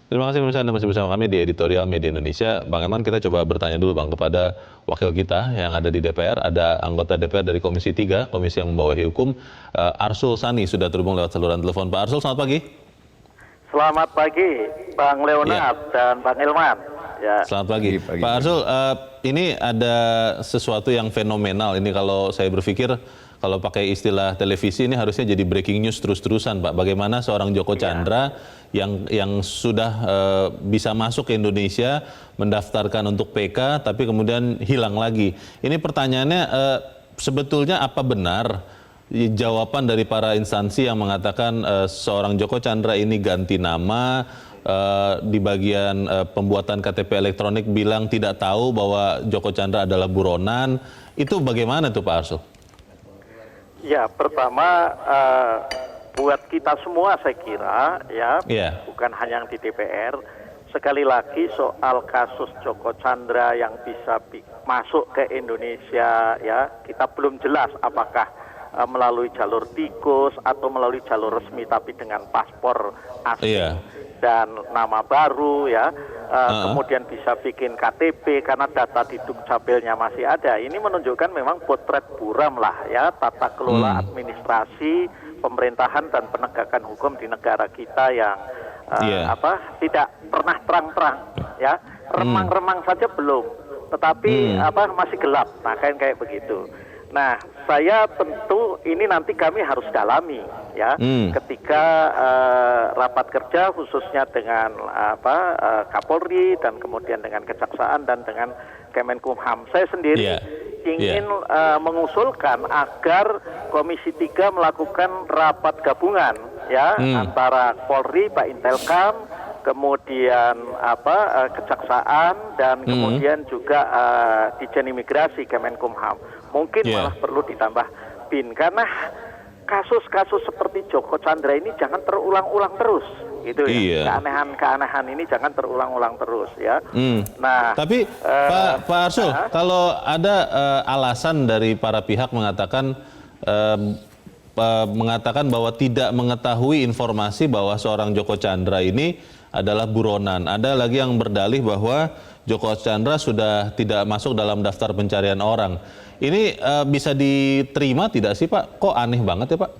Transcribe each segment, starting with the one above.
Terima kasih pemirsa Anda masih bersama kami di Editorial Media Indonesia. Bang Eman, kita coba bertanya dulu Bang kepada wakil kita yang ada di DPR. Ada anggota DPR dari Komisi 3, Komisi yang membawahi hukum. Arsul Sani sudah terhubung lewat saluran telepon. Pak Arsul, selamat pagi. Selamat pagi, Bang Leonard dan Bang Ilman. Ya. Selamat pagi. Pak Arsul, ini ada sesuatu yang fenomenal. Ini kalau saya berpikir, kalau pakai istilah televisi ini harusnya jadi breaking news terus-terusan, Pak. Bagaimana seorang Joko Chandra yang sudah bisa masuk ke Indonesia, mendaftarkan untuk PK, tapi kemudian hilang lagi. Ini pertanyaannya, sebetulnya apa benar jawaban dari para instansi yang mengatakan seorang Joko Chandra ini ganti nama, di bagian pembuatan KTP elektronik bilang tidak tahu bahwa Joko Chandra adalah buronan. Itu bagaimana tuh Pak Arsul? Ya, pertama buat kita semua saya kira bukan hanya yang di DPR, sekali lagi soal kasus Joko Chandra yang bisa masuk ke Indonesia, ya kita belum jelas apakah melalui jalur tikus atau melalui jalur resmi tapi dengan paspor asing dan nama baru, ya kemudian bisa bikin KTP karena data di Dukcapilnya masih ada. Ini menunjukkan memang potret buram lah, ya, tata kelola administrasi pemerintahan dan penegakan hukum di negara kita yang tidak pernah terang-terang, ya, remang-remang saja belum, tetapi masih gelap. Nah, kayak begitu. Nah, saya tentu ini nanti kami harus dalami, ya, ketika rapat kerja khususnya dengan Kapolri dan kemudian dengan Kejaksaan dan dengan Kemenkumham. Saya sendiri ingin mengusulkan agar Komisi 3 melakukan rapat gabungan, ya, antara Polri, Pak Intelkam, kemudian Kejaksaan dan kemudian juga Ditjen Imigrasi Kemenkumham. Mungkin malah perlu ditambah BIN karena kasus-kasus seperti Joko Chandra ini jangan terulang-ulang terus, gitu ya. Keanehan-keanehan ini jangan terulang-ulang terus, ya. Nah, tapi Pak Arsul, kalau ada alasan dari para pihak mengatakan bahwa tidak mengetahui informasi bahwa seorang Joko Chandra ini adalah buronan. Ada lagi yang berdalih bahwa Joko Chandra sudah tidak masuk dalam daftar pencarian orang. Ini bisa diterima tidak sih Pak? Kok aneh banget ya Pak?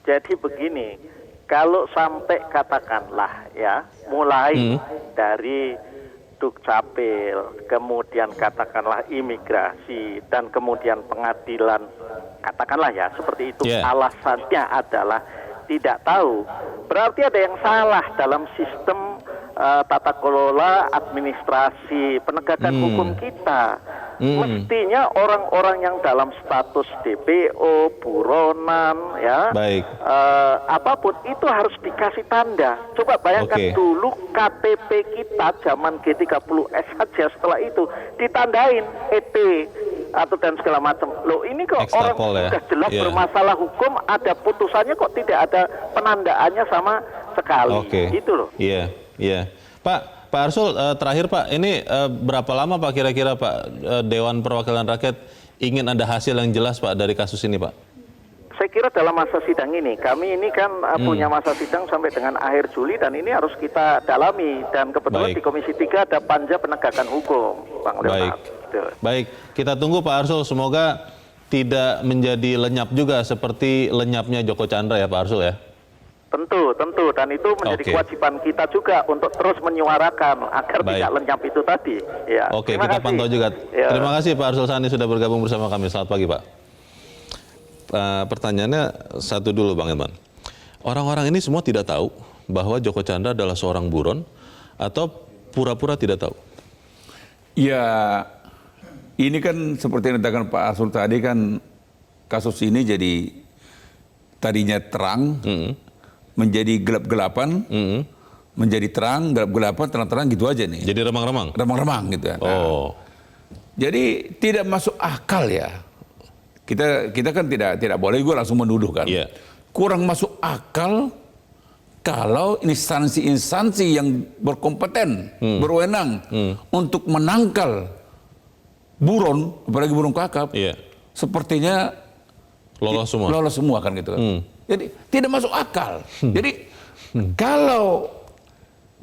Jadi begini, kalau sampai katakanlah ya, mulai dari Dukcapil, kemudian katakanlah imigrasi, dan kemudian pengadilan, katakanlah ya seperti itu, alasannya adalah tidak tahu, berarti ada yang salah dalam sistem tata kelola administrasi penegakan hukum kita. Mestinya orang-orang yang dalam status DPO, buronan, ya, apapun itu harus dikasih tanda. Coba bayangkan dulu KTP kita zaman G30S saja setelah itu ditandain ET atau dan segala macam. Loh, ini kok orang sudah jelas bermasalah hukum, ada putusannya kok tidak ada penandaannya sama sekali. Gitu loh. Iya. Pak Arsul, terakhir Pak, ini berapa lama Pak kira-kira Pak Dewan Perwakilan Rakyat ingin ada hasil yang jelas Pak dari kasus ini Pak? Saya kira dalam masa sidang ini, kami ini kan punya masa sidang sampai dengan akhir Juli dan ini harus kita dalami. Dan kebetulan di Komisi 3 ada Panja Penegakan Hukum, Bang Leonard. Baik, kita tunggu Pak Arsul, semoga tidak menjadi lenyap juga seperti lenyapnya Joko Chandra ya Pak Arsul ya? Tentu, dan itu menjadi kewajiban kita juga untuk terus menyuarakan agar tidak lenyap itu tadi. Ya. Kita pantau juga. Terima kasih Pak Arsul Sani sudah bergabung bersama kami. Selamat pagi Pak. Pertanyaannya satu dulu Bang Eman. Orang-orang ini semua tidak tahu bahwa Joko Chandra adalah seorang buron atau pura-pura tidak tahu? Ya, ini kan seperti yang dikatakan Pak Arsul tadi kan, kasus ini jadi tadinya terang, menjadi gelap-gelapan, menjadi terang, gelap-gelapan, terang-terang gitu aja nih. Jadi remang-remang? Remang-remang gitu ya. Jadi tidak masuk akal ya. Kita kan tidak boleh gue langsung menuduh kan. Kurang masuk akal kalau instansi-instansi yang berkompeten, berwenang untuk menangkal buron, apalagi buron kakap, sepertinya lolos semua kan gitu kan. Jadi tidak masuk akal. Jadi kalau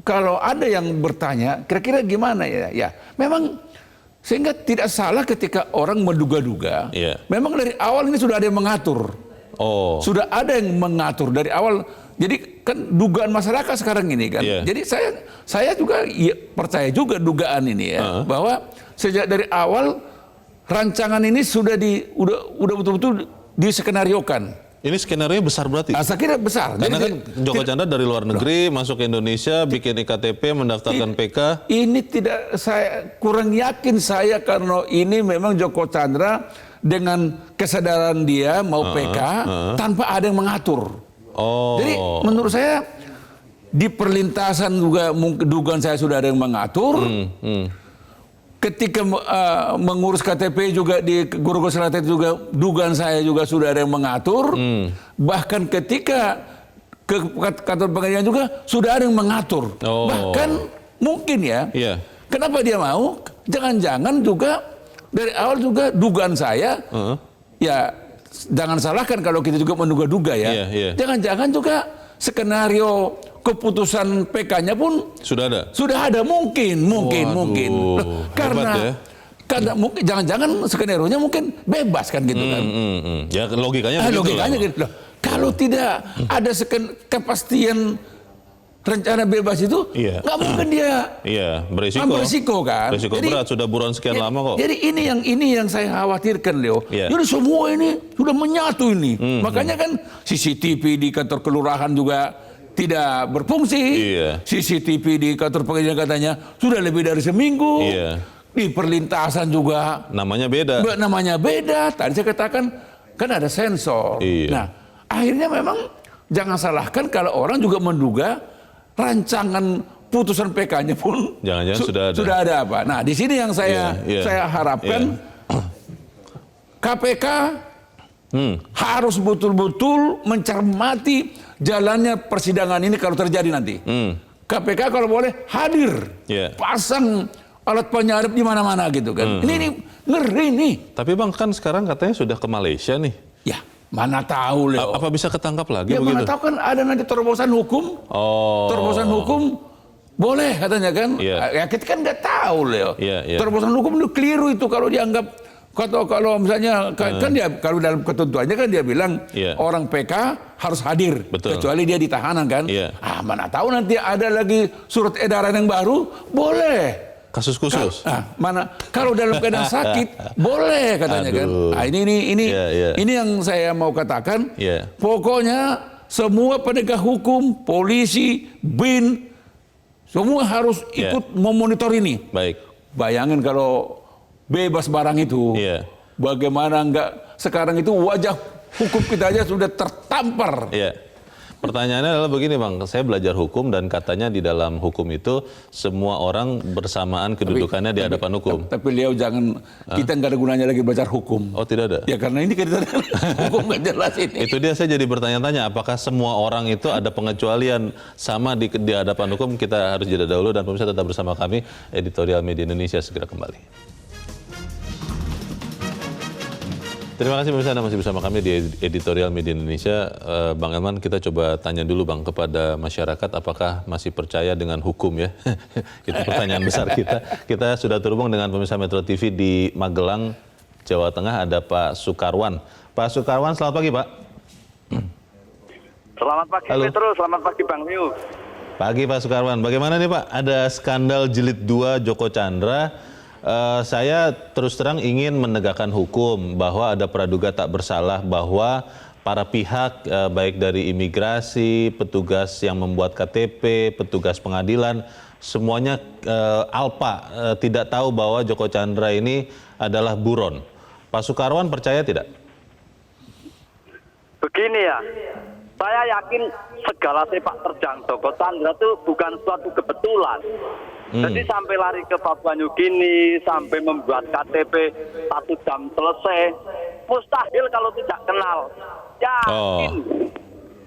kalau ada yang bertanya, kira-kira gimana ya? Ya, memang sehingga tidak salah ketika orang menduga-duga. Memang dari awal ini sudah ada yang mengatur. Sudah ada yang mengatur dari awal. Jadi kan dugaan masyarakat sekarang ini kan. Jadi saya juga percaya juga dugaan ini ya, bahwa sejak dari awal rancangan ini sudah betul-betul diskenariokan. Ini skenario besar berarti? Saya kira besar. Karena kan Joko Chandra dari luar negeri masuk ke Indonesia, bikin IKTP, mendaftarkan PK. Ini tidak, saya kurang yakin saya karena ini memang Joko Chandra dengan kesadaran dia mau PK tanpa ada yang mengatur. Jadi menurut saya di perlintasan juga dugaan saya sudah ada yang mengatur. Ketika mengurus KTP juga di Grogol Selatan juga dugaan saya juga sudah ada yang mengatur. Bahkan ketika ke kantor pengadilan juga sudah ada yang mengatur. Bahkan mungkin ya, kenapa dia mau? Jangan-jangan juga dari awal juga dugaan saya, ya jangan salahkan kalau kita juga menduga-duga ya. Jangan-jangan juga skenario keputusan PK-nya pun sudah ada mungkin. Loh, karena mungkin jangan-jangan skenario-nya mungkin bebas kan gitu kan. Ya logikanya gitu. Loh, kalau tidak ada kepastian rencana bebas itu nggak mungkin dia berisiko kan. Berisiko berat, sudah buron sekian lama kok. Jadi ini yang saya khawatirkan, Leo. Jadi semua ini sudah menyatu ini. Makanya kan CCTV di kantor kelurahan juga tidak berfungsi. CCTV di kantor pengadilan katanya sudah lebih dari seminggu. Di perlintasan juga namanya beda. Tadi saya katakan kan ada sensor. Nah, akhirnya memang jangan salahkan kalau orang juga menduga rancangan putusan PK-nya pun jangan-jangan sudah ada apa. Nah, di sini yang saya harapkan KPK harus betul-betul mencermati jalannya persidangan ini kalau terjadi nanti. KPK kalau boleh hadir, pasang alat penyadap di mana-mana gitu kan. Ini ngeri nih. Tapi Bang kan sekarang katanya sudah ke Malaysia nih. Ya, mana tahu Leo. Apa bisa ketangkap lagi begitu? Mana tahu kan ada nanti terobosan hukum. Terobosan hukum boleh katanya kan. Ya kita kan nggak tahu Leo. Terobosan hukum itu keliru itu kalau dianggap kalau misalnya kan dia kalau dalam ketentuannya kan dia bilang orang PK harus hadir. Kecuali dia ditahanan kan. Mana tahu nanti ada lagi surat edaran yang baru boleh. Kasus khusus. Mana kalau dalam keadaan sakit boleh katanya kan. Nah, ini yang saya mau katakan. Pokoknya semua penegak hukum, polisi, BIN, semua harus ikut memonitor ini. Bayangin kalau bebas barang itu, bagaimana enggak sekarang itu wajah hukum kita aja sudah tertampar. Pertanyaannya adalah begini Bang, saya belajar hukum dan katanya di dalam hukum itu semua orang bersamaan kedudukannya di hadapan hukum. Tapi Leo jangan, kita nggak ada gunanya lagi belajar hukum. Tidak ada? Ya karena ini kita hukum nggak jelas ini. Itu dia saya jadi bertanya-tanya, apakah semua orang itu ada pengecualian sama di hadapan hukum? Kita harus jeda dahulu dan pemirsa tetap bersama kami, Editorial Media Indonesia segera kembali. Terima kasih pemirsa Anda masih bersama kami di Editorial Media Indonesia. Bang Elman, kita coba tanya dulu Bang kepada masyarakat apakah masih percaya dengan hukum ya. Itu pertanyaan besar kita. Kita sudah terhubung dengan pemirsa Metro TV di Magelang, Jawa Tengah, ada Pak Sukarwan. Pak Sukarwan, selamat pagi Pak. Selamat pagi Metro, selamat pagi Bang Miu. Pagi Pak Sukarwan, bagaimana nih Pak? Ada skandal jilid 2 Joko Chandra. Saya terus terang ingin menegakkan hukum bahwa ada praduga tak bersalah, bahwa para pihak baik dari imigrasi, petugas yang membuat KTP, petugas pengadilan, semuanya alpa, tidak tahu bahwa Joko Chandra ini adalah buron. Pak Sukarwan percaya tidak? Begini ya, saya yakin segala sepak terjang Joko Chandra itu bukan suatu kebetulan. Jadi sampai lari ke Papua New Guinea, sampai membuat KTP 1 jam selesai, mustahil kalau tidak kenal. Yakin.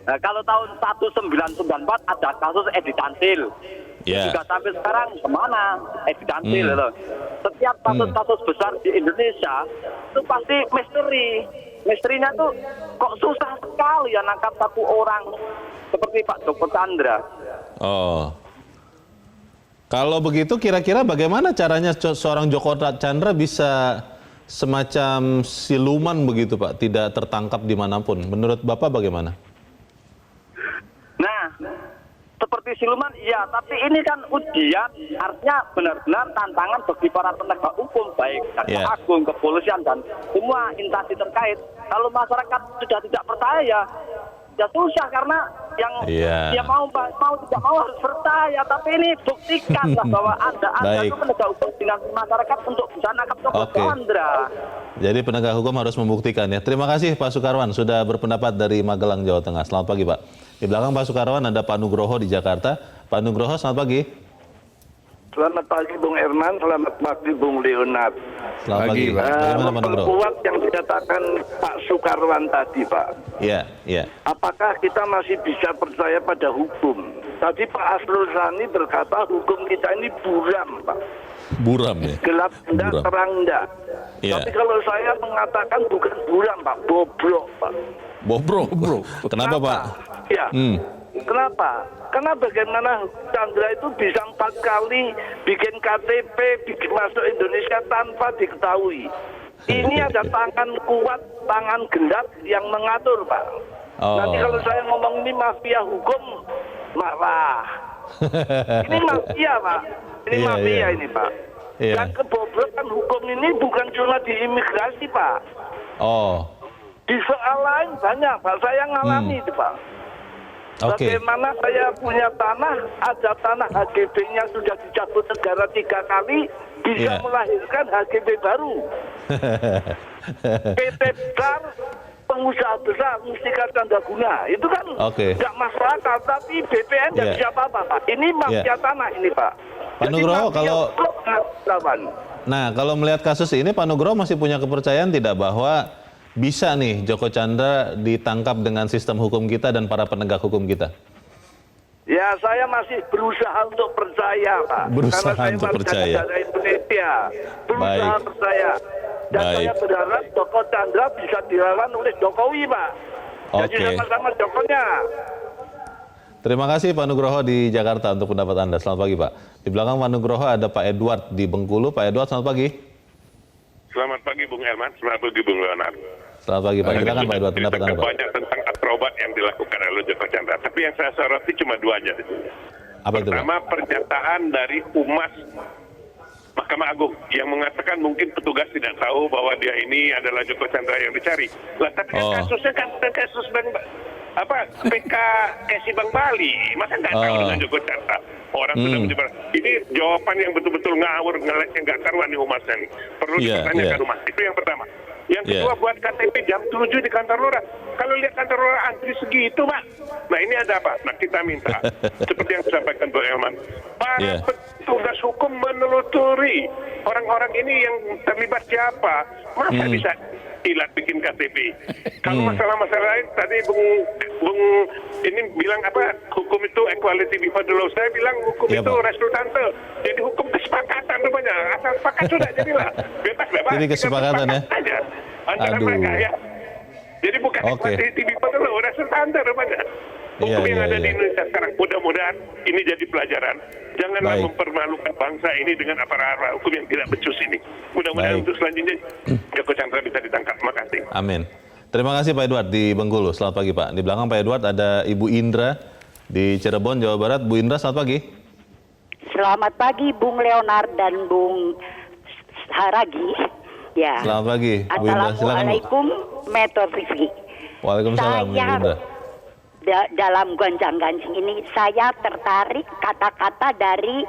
Nah, kalau tahun 1994 ada kasus Edi Tansil. Juga sampai sekarang kemana Edi Tansil? Setiap kasus-kasus besar di Indonesia itu pasti misteri. Misterinya tuh kok susah sekali ya nangkap satu orang seperti Pak Joko Chandra. Kalau begitu kira-kira bagaimana caranya seorang Joko Chandra bisa semacam siluman begitu Pak, tidak tertangkap dimanapun? Menurut Bapak bagaimana? Nah, seperti siluman, ya, tapi ini kan ujian, artinya benar-benar tantangan bagi para penegak hukum, baik Jaksa Agung, kepolisian, dan semua instansi terkait. Kalau masyarakat sudah tidak percaya, ya susah, karena yang dia mau tidak mau harus percaya. Tapi ini buktikanlah bahwa Anda itu penegak hukum dengan masyarakat untuk bisa nangkap Joko Chandra. Jadi penegak hukum harus membuktikan ya. Terima kasih Pak Sukarwan sudah berpendapat dari Magelang, Jawa Tengah. Selamat pagi Pak. Di belakang Pak Sukarwan ada Pak Nugroho di Jakarta. Pak Nugroho, selamat pagi. Selamat pagi Bung Herman, selamat pagi Bung Leonard. Selamat pagi Pak. Bagaimana Pak Nugroho? Memperkuat yang dikatakan Pak Sukarwan tadi Pak. Iya, iya. Apakah kita masih bisa percaya pada hukum? Tadi Pak Asrul Sani berkata hukum kita ini buram Pak. Buram ya? Gelap enggak, Buram. terang enggak. Iya. Tapi kalau saya mengatakan bukan buram Pak, bobrok Pak. Bobrok, bro. Kenapa Pak? Ya. Kenapa? Karena bagaimana Chandra itu bisa 4 kali bikin KTP, bikin masuk Indonesia tanpa diketahui. Ini ada tangan kuat, tangan gendap yang mengatur, Pak. Nanti kalau saya ngomong ini mafia hukum, marah. Ini mafia, Pak. Ini mafia ini, Pak. Dan kebobrokan hukum ini bukan cuma di imigrasi, Pak. Di soal lain banyak, Pak. Saya ngalami itu, Pak. Bagaimana saya punya tanah, ada tanah HGB-nya sudah dicabut negara 3 kali, bisa melahirkan HGB baru. PT besar, pengusaha besar, Mustika Candaguna, itu kan nggak masyarakat, tapi BPN nggak bisa apa-apa, Pak. Ini mafia tanah ini, Pak. Pak Nugroho, kalau melihat kasus ini, Pak Nugroho masih punya kepercayaan tidak bahwa bisa nih Joko Chandra ditangkap dengan sistem hukum kita dan para penegak hukum kita? Ya, saya masih berusaha untuk percaya, Pak. Berusaha karena saya untuk percaya. negara Indonesia. Berusaha percaya. Dan saya berharap Joko Chandra bisa dilawan oleh Jokowi, Pak. Jadi sama-sama Jokonya. Terima kasih Pak Nugroho di Jakarta untuk pendapat Anda. Selamat pagi Pak. Di belakang Pak Nugroho ada Pak Edward di Bengkulu. Pak Edward, selamat pagi. Selamat pagi Bung Herman, selamat pagi Bung Leonard. Selamat pagi Pak. Silakan Pak Edward, pendapat Anda Pak. Banyak tentang akrobat yang dilakukan oleh Joko Chandra, tapi yang saya soroti cuma 2 aja. Apa itu Pak? Pertama, pernyataan dari Humas Mahkamah Agung yang mengatakan mungkin petugas tidak tahu bahwa dia ini adalah Joko Chandra yang dicari. Lah, tapi kasusnya kan kasus PK Kesi Bank Bali, masa nggak tahu dengan Joko Chandra? Orang sudah menyebar. Ini jawaban yang betul-betul ngawur, ngeleknya nggak karuan di Humasnya nih. Perlu dipertanyakan Humas. Itu yang pertama. Yang kedua, buat KTP jam 7 di kantor lurah. Kalau lihat kantor lurah antri segitu, Pak. Nah, ini ada apa? Nah, kita minta, seperti yang disampaikan Bu Elman, para petugas hukum menelusuri orang-orang ini yang terlibat siapa. Masa bisa ilat bikin KTP? Kalau masalah-masalah lain, tadi Bung ini bilang apa? Hukum itu equality before the law. Saya bilang hukum itu resultante. Jadi hukum kesepakatan rupanya. Asal sepakat sudah jadilah. Bebas-bebas. Jadi kesepakatan ya? Antara mereka ya. Jadi bukan equality before the law, resultante rupanya. Hukum yang ada di Indonesia sekarang. Mudah-mudahan ini jadi pelajaran. Janganlah mempermalukan bangsa ini dengan aparat hukum yang tidak becus ini. Mudah-mudahan untuk selanjutnya Joko Chandra bisa ditangkap. Terima kasih. Amin. Terima kasih Pak Edward di Bengkulu. Selamat pagi Pak. Di belakang Pak Edward ada Ibu Indra di Cirebon, Jawa Barat. Bu Indra, selamat pagi. Selamat pagi Bung Leonard dan Bung Haragi. Ya. Selamat pagi Bu Indra. Silakan Bu. Assalamualaikum Metro TV. Waalaikumsalam Bu Indra. Dalam gonjang-ganjing ini saya tertarik kata-kata dari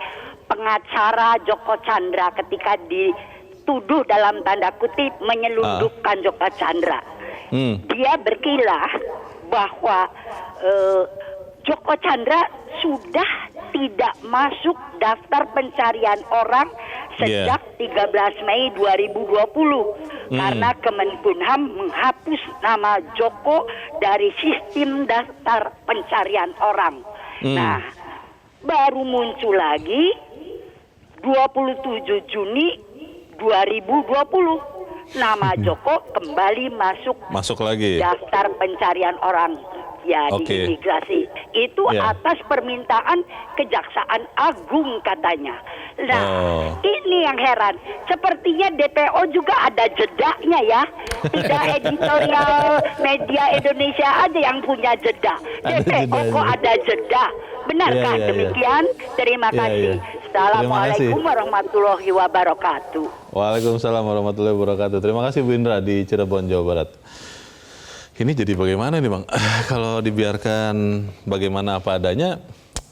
pengacara Joko Chandra ketika dituduh dalam tanda kutip menyelundupkan Joko Chandra. Dia berkilah bahwa Joko Chandra sudah tidak masuk daftar pencarian orang sejak 13 Mei 2020 karena Kemenkumham menghapus nama Joko dari sistem daftar pencarian orang. Nah, baru muncul lagi 27 Juni 2020 nama Joko kembali masuk lagi daftar pencarian orang. ya di imigrasi. Itu atas permintaan Kejaksaan Agung katanya. Nah, ini yang heran. Sepertinya DPO juga ada jedanya ya. Tidak editorial media Indonesia aja yang punya jeda. DPO kok ada jeda. Benarkah demikian? Terima kasih. Assalamualaikum warahmatullahi wabarakatuh. Waalaikumsalam warahmatullahi wabarakatuh. Terima kasih Bu Indra di Cirebon, Jawa Barat. Ini jadi bagaimana nih Bang? Kalau dibiarkan bagaimana apa adanya,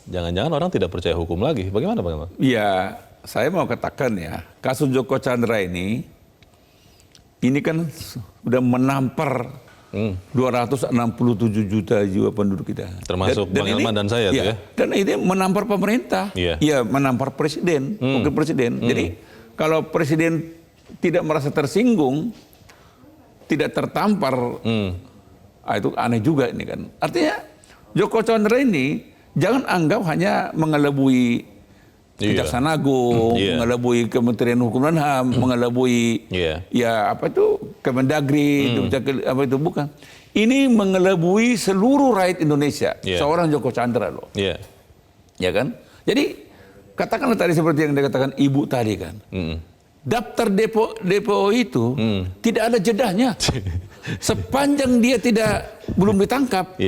jangan-jangan orang tidak percaya hukum lagi. Bagaimana Bang? Ya, saya mau katakan ya, kasus Joko Chandra ini kan sudah menampar 267 juta jiwa penduduk kita. Termasuk Bang Elman dan saya tuh ya. Dan ini menampar pemerintah. Iya, menampar presiden, wakil presiden. Jadi kalau presiden tidak merasa tersinggung, tidak tertampar, itu aneh juga ini kan. Artinya Joko Chandra ini jangan anggap hanya mengelabui Kejaksaan Agung, mengelabui Kementerian Hukum dan HAM, mengelabui Kemendagri, bukan. Ini mengelabui seluruh rakyat Indonesia, seorang Joko Chandra loh. Ya kan? Jadi katakanlah tadi seperti yang dikatakan Ibu tadi kan. Daftar DPO itu tidak ada jedahnya. Sepanjang dia belum ditangkap,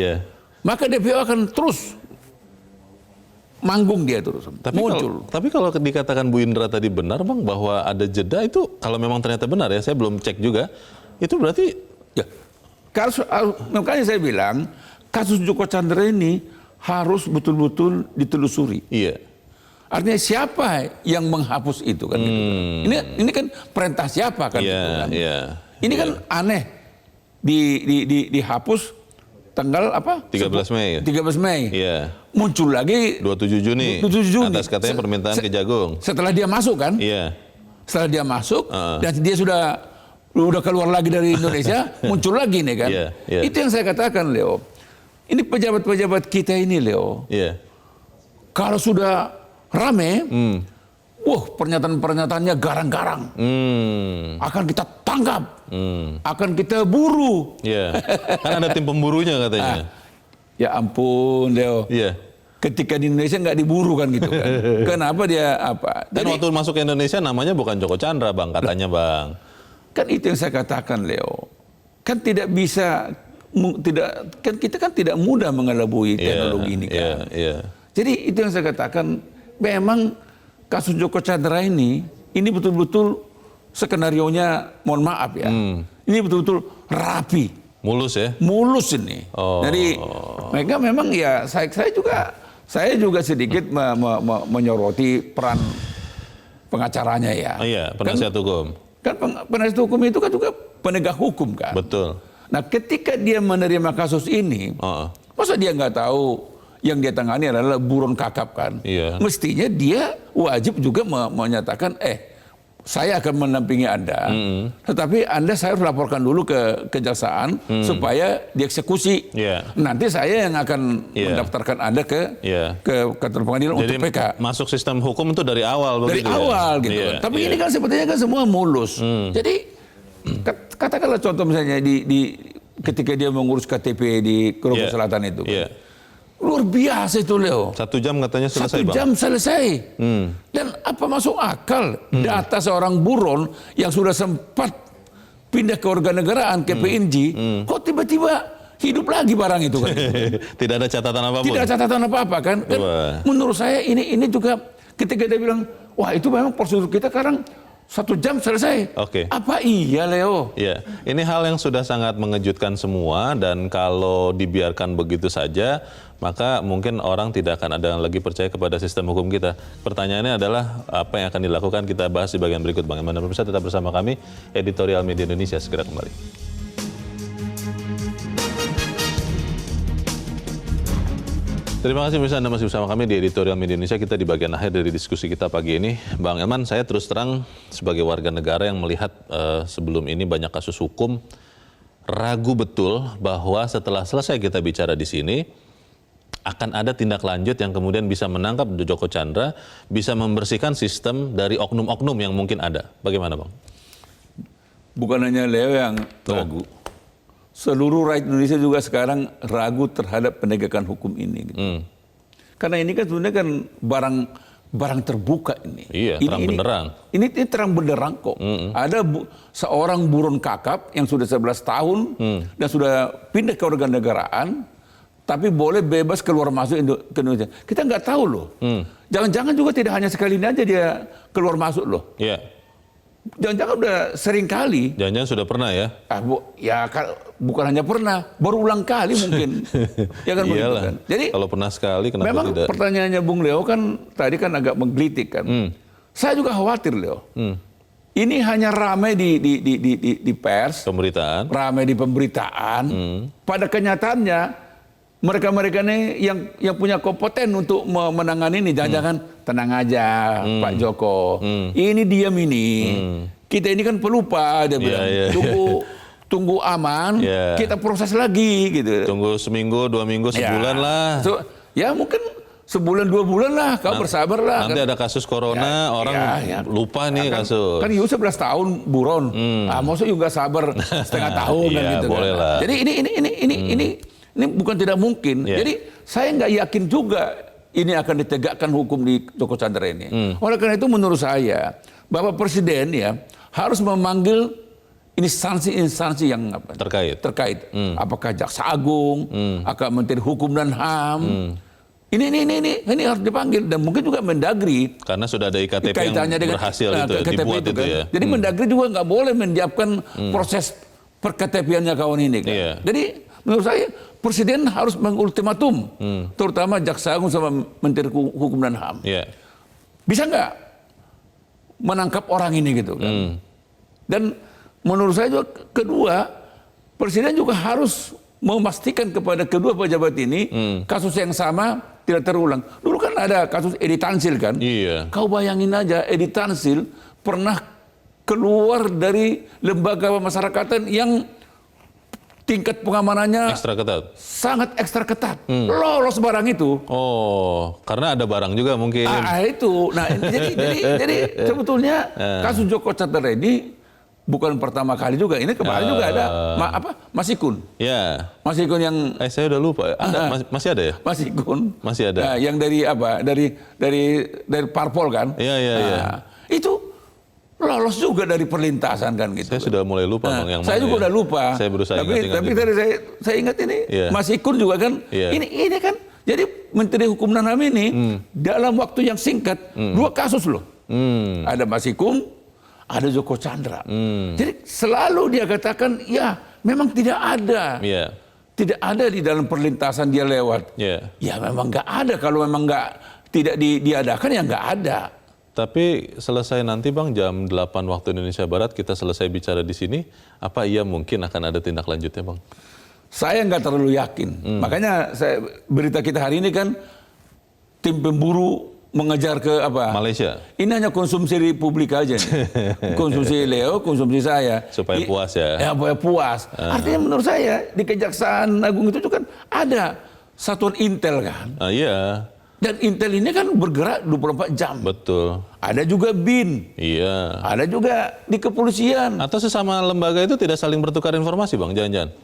maka DPO akan terus manggung dia terus. Tapi kalau dikatakan Bu Indra tadi benar Bang bahwa ada jeda itu, kalau memang ternyata benar ya, saya belum cek juga, itu berarti makanya saya bilang kasus Joko Chandra ini harus betul-betul ditelusuri. Artinya siapa yang menghapus itu kan? Gitu kan? Ini kan perintah siapa kan? Gitu kan? Ini kan aneh dihapus tanggal apa? 13 Mei. 13 Mei. Muncul lagi 27 Juni. Atas katanya permintaan Kejagung. Setelah dia masuk kan? Setelah dia masuk dan dia sudah keluar lagi dari Indonesia, muncul lagi nih kan? Itu yang saya katakan Leo. Ini pejabat-pejabat kita ini Leo. Kalau sudah rame, pernyataan-pernyataannya garang-garang. Akan kita tangkap, akan kita buru. Kan ada tim pemburunya katanya. Ya ampun Leo. Ketika di Indonesia nggak diburu kan gitu kan. Kenapa dia apa? Dan waktu masuk ke Indonesia namanya bukan Joko Chandra Bang, katanya Bang. Kan itu yang saya katakan Leo. Kan tidak bisa, kita kan tidak mudah mengelabui teknologi ini kan. Jadi itu yang saya katakan, memang kasus Joko Chandra ini betul-betul skenarionya, mohon maaf ya, ini betul-betul rapi. Mulus ya? Mulus ini. Jadi mereka memang ya, saya juga sedikit menyoroti peran pengacaranya ya. Penasihat hukum. Kan penasihat hukum itu kan juga penegak hukum kan. Betul. Nah ketika dia menerima kasus ini, masa dia nggak tahu yang dia tangani adalah buron kakap kan? Mestinya dia wajib juga menyatakan, saya akan mendampingi Anda, tetapi Anda saya harus laporkan dulu ke kejaksaan supaya dieksekusi. Nanti saya yang akan mendaftarkan Anda ke kantor pengadilan untuk PK. Masuk sistem hukum itu dari awal. Dari awal gitu. Tapi ini kan sepertinya kan semua mulus. Jadi katakanlah contoh misalnya ketika dia mengurus KTP di Kerobokan Selatan itu. Luar biasa itu Leo. 1 jam katanya selesai Bang. 1 jam selesai. Dan apa masuk akal data seorang buron yang sudah sempat pindah ke warganegaraan ke PNG, kok tiba-tiba hidup lagi barang itu kan? Tidak ada catatan apapun. Tidak ada catatan apa-apa kan? Dan menurut saya ini juga ketika dia bilang, wah itu memang prosedur kita sekarang 1 jam selesai. Apa iya Leo? Ini hal yang sudah sangat mengejutkan semua, dan kalau dibiarkan begitu saja, maka mungkin orang tidak akan ada lagi percaya kepada sistem hukum kita. Pertanyaannya adalah apa yang akan dilakukan, kita bahas di bagian berikut Bang Elman. Pemirsa tetap bersama kami, Editorial Media Indonesia segera kembali. Terima kasih pemirsa, Anda masih bersama kami di Editorial Media Indonesia. Kita di bagian akhir dari diskusi kita pagi ini. Bang Elman, saya terus terang sebagai warga negara yang melihat sebelum ini banyak kasus hukum, ragu betul bahwa setelah selesai kita bicara di sini, akan ada tindak lanjut yang kemudian bisa menangkap Joko Chandra, bisa membersihkan sistem dari oknum-oknum yang mungkin ada. Bagaimana Bang? Bukan hanya Leo yang ragu. seluruh rakyat Indonesia juga sekarang ragu terhadap penegakan hukum ini. Gitu. Karena ini kan sebenarnya kan barang terbuka ini. Iya, terang benderang. Ini terang benderang kok. Ada seorang buron kakap yang sudah 11 tahun dan sudah pindah ke warganegaraan, tapi boleh bebas keluar masuk ke Indonesia. Kita nggak tahu loh. Jangan-jangan juga tidak hanya sekali ini aja dia keluar masuk loh. Iya. Jangan-jangan udah sering kali. Jangan-jangan sudah pernah ya? Bukan hanya pernah, baru ulang kali mungkin. Ya kan begitu kan. Jadi kalau pernah sekali kenapa memang tidak? Pertanyaannya Bung Leo kan tadi kan agak menggelitik kan. Saya juga khawatir Leo. Ini hanya ramai di pers, pemberitaan, ramai di pemberitaan. Pada kenyataannya mereka-mereka ini yang punya kompeten untuk menangani ini, jangan-jangan tenang aja Pak Joko. Ini diam ini. Kita ini kan pelupa, dia bilang. Tunggu aman, kita proses lagi gitu. Tunggu seminggu, 2 minggu, sebulan lah. Ya mungkin sebulan 2 bulan lah, kau bersabar lah. Nanti ada kasus corona, orang lupa nih kasus. Kan 11 tahun buron. Maksudnya juga sabar setengah tahun kan gitu. Boleh kan. lah. Jadi ini bukan tidak mungkin. Jadi saya nggak yakin juga ini akan ditegakkan hukum di Joko Chandra ini. Oleh karena itu menurut saya Bapak Presiden ya harus memanggil instansi-instansi yang terkait. Apakah Jaksa Agung, apakah Menteri Hukum dan HAM. Ini harus dipanggil dan mungkin juga Mendagri. Karena sudah ada iktp yang berhasil dibuat itu ya. Jadi Mendagri juga nggak boleh menyiapkan proses perKTP-annya kawan ini kan. Jadi menurut saya Presiden harus mengultimatum, terutama Jaksa Agung sama Menteri Hukum dan HAM. Bisa nggak menangkap orang ini gitu kan? Dan menurut saya juga kedua, Presiden juga harus memastikan kepada kedua pejabat ini kasus yang sama tidak terulang. Dulu kan ada kasus Edi Tansil kan? Kau bayangin aja Edi Tansil pernah keluar dari lembaga pemasyarakatan yang tingkat pengamanannya sangat ekstra ketat. Lolos barang itu. Oh, karena ada barang juga mungkin. Itu. Nah, jadi sebetulnya kasus Joko Chandra ini bukan pertama kali juga. Ini kemarin juga ada Masikun. Ya. Masikun yang saya udah lupa. Masih ada ya? Masikun. Masih ada. Nah, yang dari dari Parpol kan? Iya. Itu lolos juga dari perlintasan kan gitu. Saya sudah mulai lupa Bang yang mana. Saya juga udah lupa. Saya berusaha ingat-ingat. Tapi tadi saya ingat ini Masikun juga kan. Ini kan jadi Menteri Hukum dan HAM ini dalam waktu yang singkat 2 kasus loh. Ada Masikun, ada Joko Chandra. Jadi selalu dia katakan ya memang tidak ada. Tidak ada di dalam perlintasan dia lewat. Ya memang nggak ada. Kalau memang tidak diadakan ya nggak ada. Tapi selesai nanti Bang jam 8 waktu Indonesia Barat kita selesai bicara di sini, apa iya mungkin akan ada tindak lanjutnya Bang? Saya nggak terlalu yakin. Makanya berita kita hari ini kan tim pemburu mengejar ke Malaysia. Ini hanya konsumsi di publik aja nih. Konsumsi Leo, konsumsi saya. Supaya puas ya. Ya supaya puas. Artinya menurut saya di Kejaksaan Agung itu kan ada satuan intel kan. Iya. Dan Intel ini kan bergerak 24 jam. Betul. Ada juga BIN. Iya. Ada juga di kepolisian. Atau sesama lembaga itu tidak saling bertukar informasi Bang, jangan-jangan?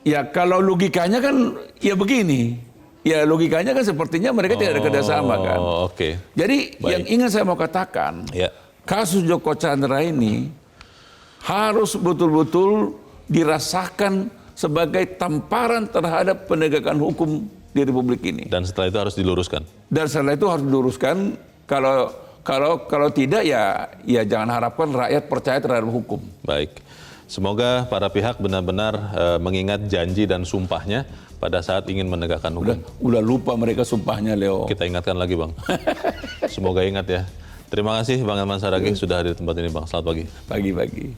Ya kalau logikanya kan ya begini. Ya logikanya kan sepertinya mereka tidak ada kerjasama kan. Oke. Jadi yang ingin saya mau katakan, kasus Joko Chandra ini harus betul-betul dirasakan sebagai tamparan terhadap penegakan hukum di Republik ini. Dan setelah itu harus diluruskan. Kalau tidak ya jangan harapkan rakyat percaya terhadap hukum. Baik. Semoga para pihak benar-benar mengingat janji dan sumpahnya pada saat ingin menegakkan hukum. Udah lupa mereka sumpahnya, Leo. Kita ingatkan lagi, Bang. Semoga ingat ya. Terima kasih Bang Elman Saragih sudah hadir di tempat ini, Bang. Selamat pagi. Pagi.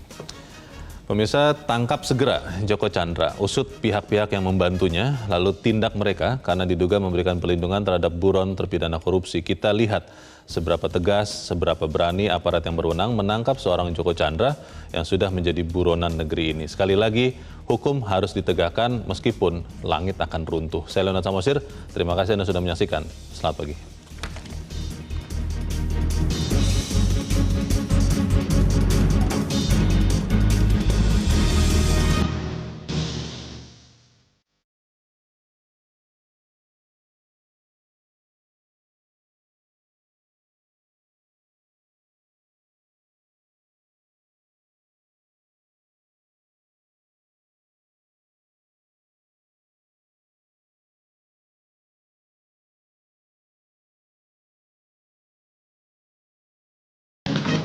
Pemirsa, tangkap segera Joko Chandra, usut pihak-pihak yang membantunya, lalu tindak mereka karena diduga memberikan perlindungan terhadap buron terpidana korupsi. Kita lihat seberapa tegas, seberapa berani aparat yang berwenang menangkap seorang Joko Chandra yang sudah menjadi buronan negeri ini. Sekali lagi, hukum harus ditegakkan meskipun langit akan runtuh. Saya Leonard Samosir, terima kasih Anda sudah menyaksikan. Selamat pagi.